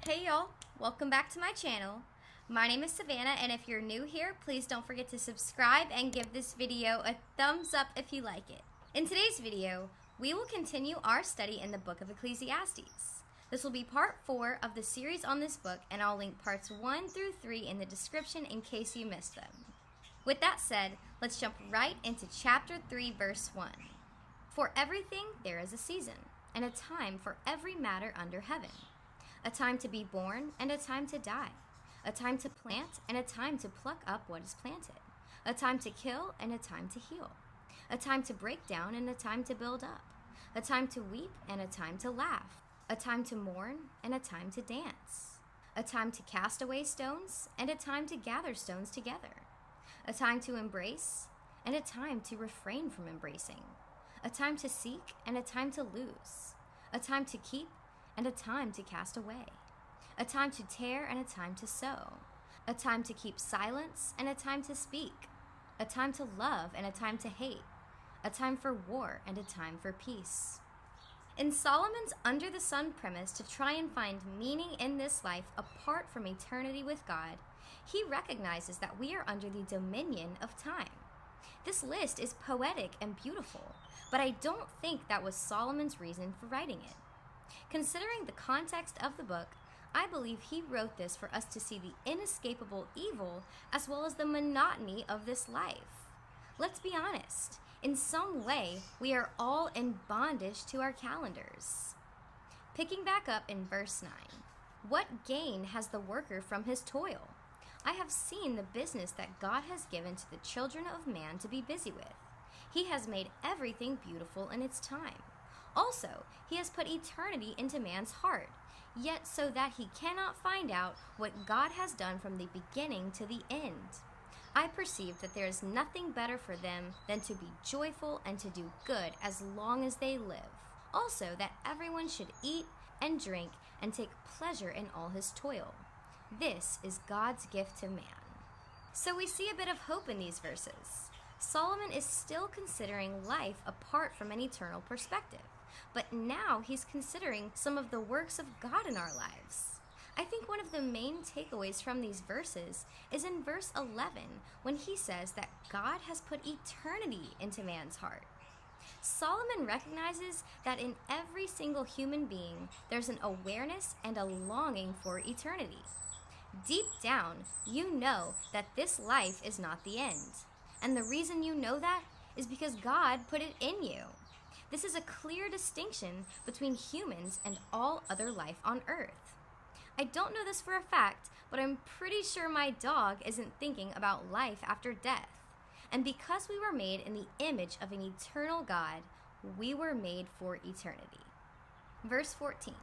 Hey y'all, welcome back to my channel. My name is Savannah, and if you're new here, please don't forget to subscribe and give this video a thumbs up if you like it. In today's video, we will continue our study in the book of Ecclesiastes. This will be part 4 of the series on this book, and I'll link parts 1 through 3 in the description in case you missed them. With that said, let's jump right into chapter 3, verse 1. For everything there is a season, and a time for every matter under heaven. A time to be born and a time to die. A time to plant and a time to pluck up what is planted. A time to kill and a time to heal. A time to break down and a time to build up. A time to weep and a time to laugh. A time to mourn and a time to dance. A time to cast away stones and a time to gather stones together. A time to embrace and a time to refrain from embracing. A time to seek and a time to lose. A time to keep and a time to cast away. A time to tear and a time to sow. A time to keep silence and a time to speak. A time to love and a time to hate. A time for war and a time for peace. In Solomon's under the sun premise to try and find meaning in this life apart from eternity with God, he recognizes that we are under the dominion of time. This list is poetic and beautiful, but I don't think that was Solomon's reason for writing it. Considering the context of the book, I believe he wrote this for us to see the inescapable evil as well as the monotony of this life. Let's be honest, in some way, we are all in bondage to our calendars. Picking back up in verse 9, what gain has the worker from his toil? I have seen the business that God has given to the children of man to be busy with. He has made everything beautiful in its time. Also, he has put eternity into man's heart, yet so that he cannot find out what God has done from the beginning to the end. I perceive that there is nothing better for them than to be joyful and to do good as long as they live. Also, that everyone should eat and drink and take pleasure in all his toil. This is God's gift to man. So we see a bit of hope in these verses. Solomon is still considering life apart from an eternal perspective, but now he's considering some of the works of God in our lives. I think one of the main takeaways from these verses is in verse 11 when he says that God has put eternity into man's heart. Solomon recognizes that in every single human being there's an awareness and a longing for eternity. Deep down, you know that this life is not the end. And the reason you know that is because God put it in you. This is a clear distinction between humans and all other life on earth. I don't know this for a fact, but I'm pretty sure my dog isn't thinking about life after death. And because we were made in the image of an eternal God, we were made for eternity. Verse 14.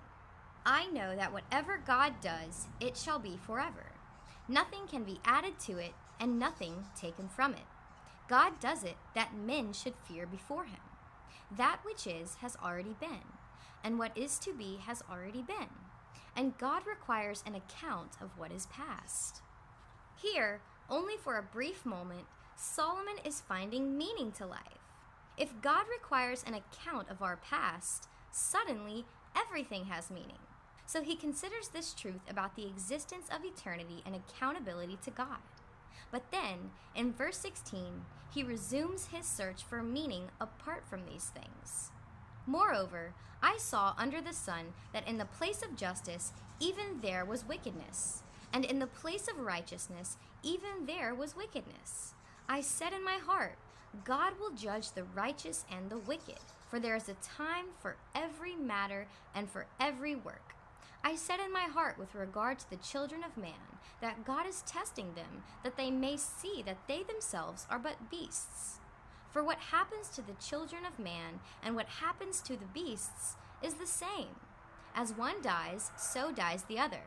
I know that whatever God does, it shall be forever. Nothing can be added to it, and nothing taken from it. God does it that men should fear before him. That which is has already been, and what is to be has already been. And God requires an account of what is past. Here, only for a brief moment, Solomon is finding meaning to life. If God requires an account of our past, suddenly everything has meaning. So he considers this truth about the existence of eternity and accountability to God. But then, in verse 16, he resumes his search for meaning apart from these things. Moreover, I saw under the sun that in the place of justice, even there was wickedness, and in the place of righteousness, even there was wickedness. I said in my heart, God will judge the righteous and the wicked, for there is a time for every matter and for every work. I said in my heart with regard to the children of man, that God is testing them, that they may see that they themselves are but beasts. For what happens to the children of man and what happens to the beasts is the same. As one dies, so dies the other.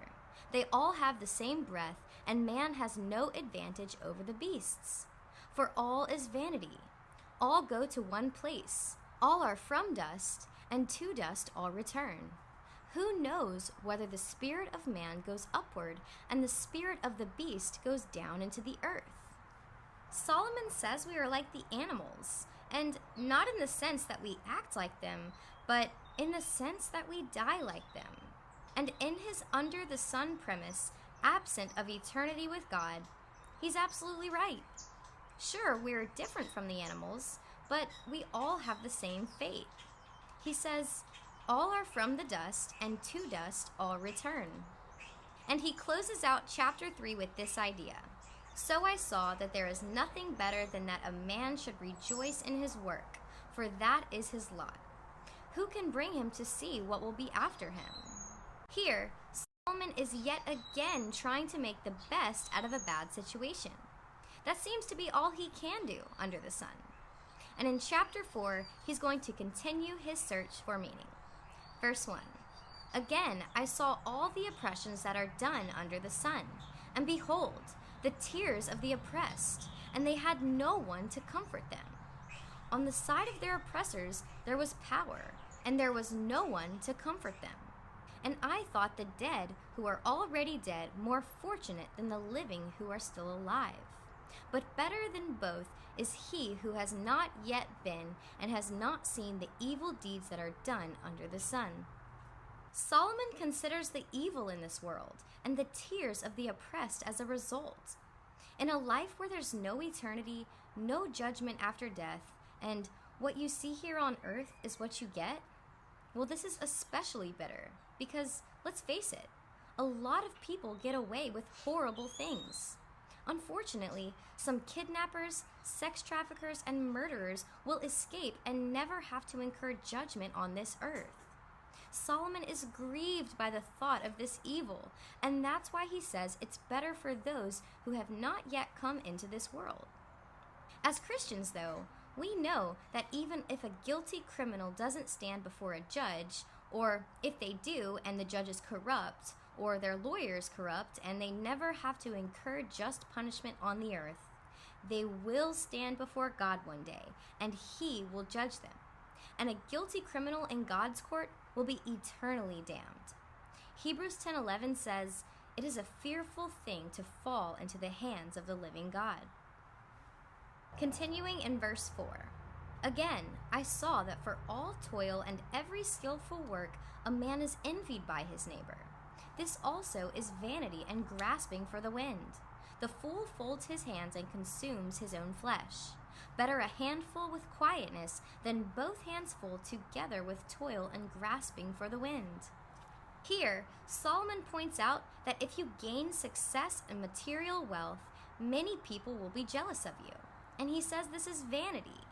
They all have the same breath, and man has no advantage over the beasts. For all is vanity. All go to one place. All are from dust, and to dust all return. Who knows whether the spirit of man goes upward and the spirit of the beast goes down into the earth? Solomon says we are like the animals, and not in the sense that we act like them, but in the sense that we die like them. And in his under the sun premise, absent of eternity with God, he's absolutely right. Sure, we're different from the animals, but we all have the same fate. He says, all are from the dust, and to dust all return. And he closes out chapter 3 with this idea. So I saw that there is nothing better than that a man should rejoice in his work, for that is his lot. Who can bring him to see what will be after him? Here, Solomon is yet again trying to make the best out of a bad situation. That seems to be all he can do under the sun. And in chapter 4, he's going to continue his search for meaning. Verse 1. Again, I saw all the oppressions that are done under the sun, and behold, the tears of the oppressed, and they had no one to comfort them. On the side of their oppressors there was power, and there was no one to comfort them. And I thought the dead who are already dead more fortunate than the living who are still alive. But better than both is he who has not yet been and has not seen the evil deeds that are done under the sun. Solomon considers the evil in this world and the tears of the oppressed as a result. In a life where there's no eternity, no judgment after death, and what you see here on earth is what you get, well, this is especially bitter because, let's face it, a lot of people get away with horrible things. Unfortunately, some kidnappers, sex traffickers, and murderers will escape and never have to incur judgment on this earth. Solomon is grieved by the thought of this evil, and that's why he says it's better for those who have not yet come into this world. As Christians, though, we know that even if a guilty criminal doesn't stand before a judge, or if they do and the judge is corrupt, or their lawyer is corrupt and they never have to incur just punishment on the earth, they will stand before God one day, and he will judge them. And a guilty criminal in God's court will be eternally damned. Hebrews 10:11 says, "It is a fearful thing to fall into the hands of the living God." Continuing in verse 4. Again, I saw that for all toil and every skillful work, a man is envied by his neighbor. This also is vanity and grasping for the wind. The fool folds his hands and consumes his own flesh. Better a handful with quietness than both hands full together with toil and grasping for the wind. Here, Solomon points out that if you gain success and material wealth, many people will be jealous of you. And he says this is vanity.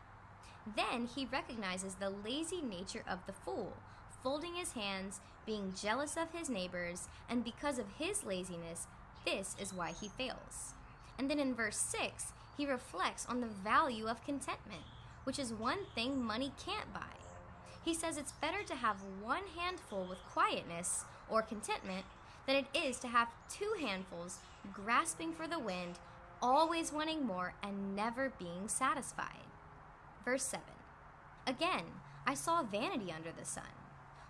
Then he recognizes the lazy nature of the fool, folding his hands, being jealous of his neighbors, and because of his laziness, this is why he fails. And then in verse 6, he reflects on the value of contentment, which is one thing money can't buy. He says it's better to have one handful with quietness or contentment than it is to have two handfuls grasping for the wind, always wanting more and never being satisfied. Verse 7. Again, I saw vanity under the sun.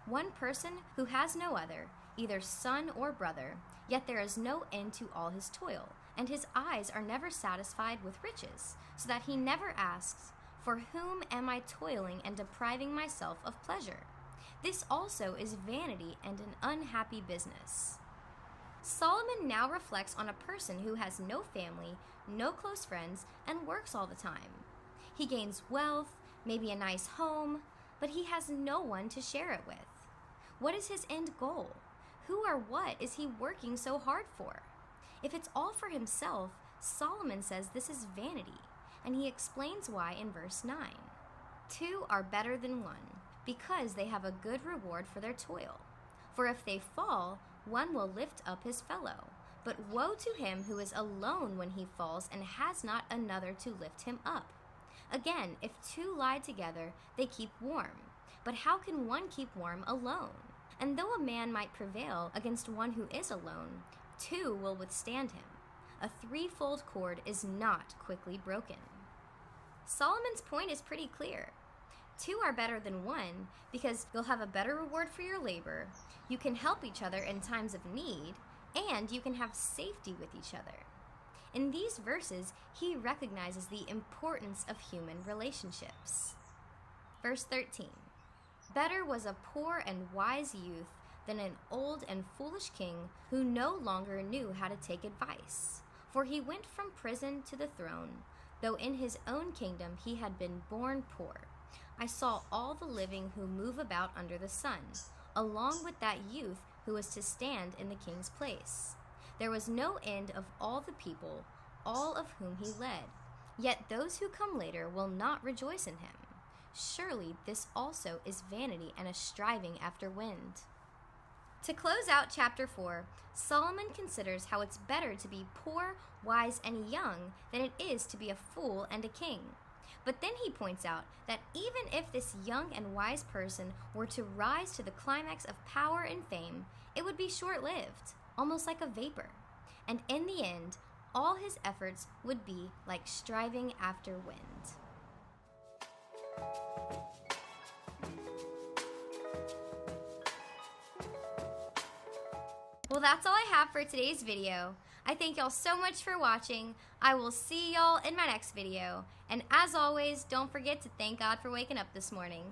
One person who has no other, either son or brother, yet there is no end to all his toil, and his eyes are never satisfied with riches, so that he never asks, for whom am I toiling and depriving myself of pleasure? This also is vanity and an unhappy business. Solomon now reflects on a person who has no family, no close friends, and works all the time. He gains wealth, maybe a nice home, but he has no one to share it with. What is his end goal? Who or what is he working so hard for? If it's all for himself, Solomon says this is vanity, and he explains why in verse 9. Two are better than one, because they have a good reward for their toil. For if they fall, one will lift up his fellow. But woe to him who is alone when he falls and has not another to lift him up. Again, if two lie together, they keep warm. But how can one keep warm alone? And though a man might prevail against one who is alone, two will withstand him. A threefold cord is not quickly broken. Solomon's point is pretty clear. Two are better than one because you'll have a better reward for your labor, you can help each other in times of need, and you can have safety with each other. In these verses, he recognizes the importance of human relationships. Verse 13. Better was a poor and wise youth than an old and foolish king who no longer knew how to take advice. For he went from prison to the throne, though in his own kingdom he had been born poor. I saw all the living who move about under the sun, along with that youth who was to stand in the king's place. There was no end of all the people, all of whom he led. Yet those who come later will not rejoice in him. Surely this also is vanity and a striving after wind. To close out chapter 4, Solomon considers how it's better to be poor, wise, and young than it is to be a fool and a king. But then he points out that even if this young and wise person were to rise to the climax of power and fame, it would be short-lived, almost like a vapor. And in the end, all his efforts would be like striving after wind. Well, that's all I have for today's video. I thank y'all so much for watching. I will see y'all in my next video. And as always, don't forget to thank God for waking up this morning.